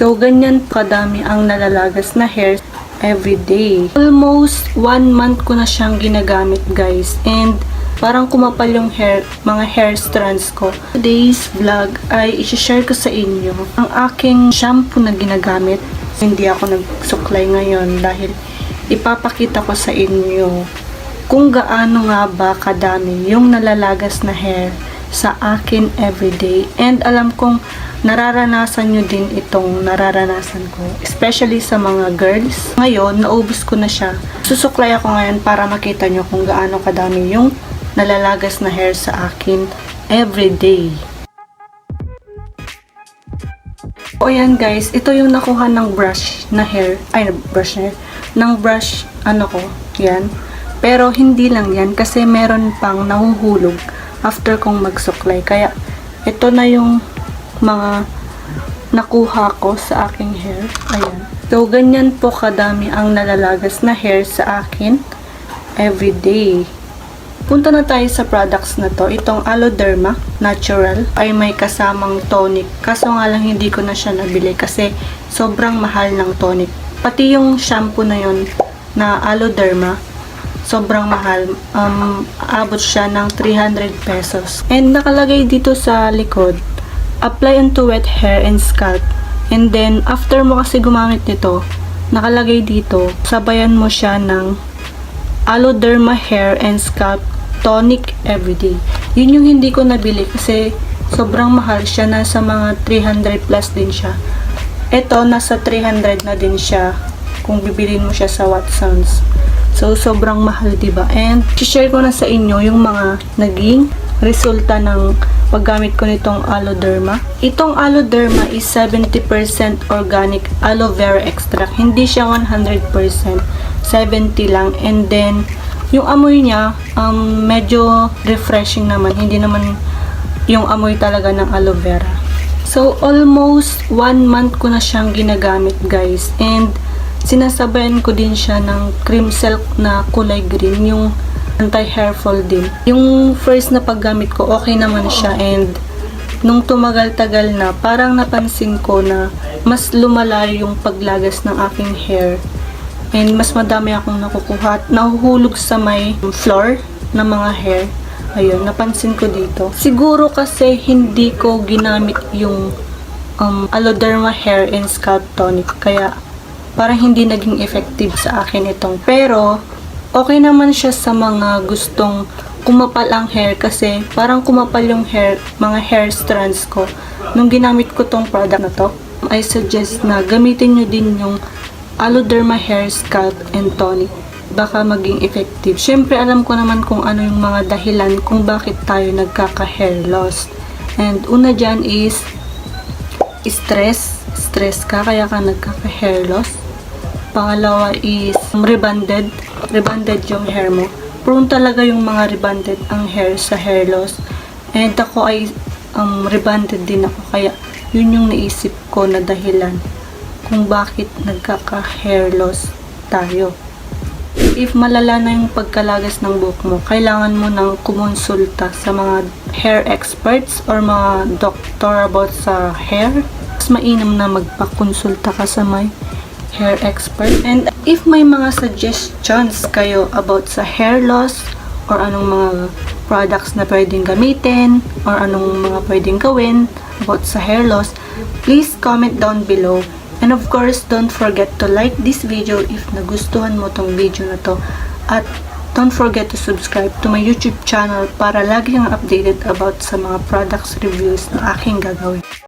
So, ganyan kadami ang nalalagas na hair everyday. Almost 1 month ko na siyang ginagamit, guys. And parang kumapal yung mga hair strands ko. Today's vlog ay i-share ko sa inyo ang aking shampoo na ginagamit. Hindi ako nagsuklay ngayon dahil ipapakita ko sa inyo kung gaano nga ba kadami yung nalalagas na hair sa akin everyday. And alam kong nararanasan nyo din itong nararanasan ko. Especially sa mga girls. Ngayon, naubos ko na siya. Susuklay ako ngayon para makita nyo kung gaano kadami yung nalalagas na hair sa akin everyday. O yan guys, ito yung nakuha ng brush na hair. Ng brush, yan. Pero hindi lang yan kasi meron pang nahuhulog after kong magsuklay. Kaya ito na yung mga nakuha ko sa aking hair. Ayan. So, ganyan po kadami ang nalalagas na hair sa akin everyday. Punta na tayo sa products na to. Itong Aloe Derma Natural ay may kasamang tonic. Kaso nga lang hindi ko na siya nabili kasi sobrang mahal ng tonic. Pati yung shampoo na yon na Aloe Derma, sobrang mahal. Abot siya ng 300 pesos. And nakalagay dito sa likod, apply onto wet hair and scalp. And then, after mo kasi gumamit nito, nakalagay dito, sabayan mo siya ng Aloe Derma Hair and Scalp Tonic Everyday. Yun yung hindi ko nabili kasi sobrang mahal siya. Nasa mga 300 plus din siya. Ito, nasa 300 na din siya kung bibilin mo siya sa Watsons. So, sobrang mahal, diba? And, share ko na sa inyo yung mga naging resulta ng paggamit ko nitong Aloe Derma. Itong Aloe Derma is 70% organic aloe vera extract. Hindi siya 100%. 70 lang. And then, yung amoy niya, medyo refreshing naman. Hindi naman yung amoy talaga ng aloe vera. So, almost 1 month ko na siyang ginagamit, guys. And, sinasabayan ko din siya ng cream silk na kulay green. Yung anti-hair fall din. Yung first na paggamit ko, okay naman siya. And, nung tumagal-tagal na, parang napansin ko na mas lumala yung paglagas ng aking hair. And, mas madami akong nakukuha. Nahuhulog sa may floor ng mga hair. Ayun, napansin ko dito. Siguro kasi hindi ko ginamit yung Aloe Derma Hair and Scalp Tonic. Kaya, parang hindi naging effective sa akin itong. Pero, okay naman siya sa mga gustong kumapal ang hair kasi parang kumapal yung mga hair strands ko. Nung ginamit ko tong product na to, I suggest na gamitin nyo din yung Aloe Derma Hair, Scalp, and Tonic. Baka maging effective. Syempre, alam ko naman kung ano yung mga dahilan kung bakit tayo nagkaka-hair loss. And una dyan is stress. Stress ka, kaya ka nagkaka-hair loss. Pangalawa is rebonded yung hair mo. Prone talaga yung mga rebonded ang hair sa hair loss. And ako ay rebonded din ako. Kaya yun yung naisip ko na dahilan kung bakit nagkaka-hair loss tayo. If malala na yung pagkalagas ng buhok mo, kailangan mo nang kumonsulta sa mga hair experts or mga doctor about sa hair. Mas mainam na magpakonsulta ka sa may hair expert. And if may mga suggestions kayo about sa hair loss or anong mga products na pwedeng gamitin or anong mga pwedeng gawin about sa hair loss, please comment down below. And of course, don't forget to like this video if nagustuhan mo tong video na to. At don't forget to subscribe to my YouTube channel para lagi kang updated about sa mga products reviews na aking gagawin.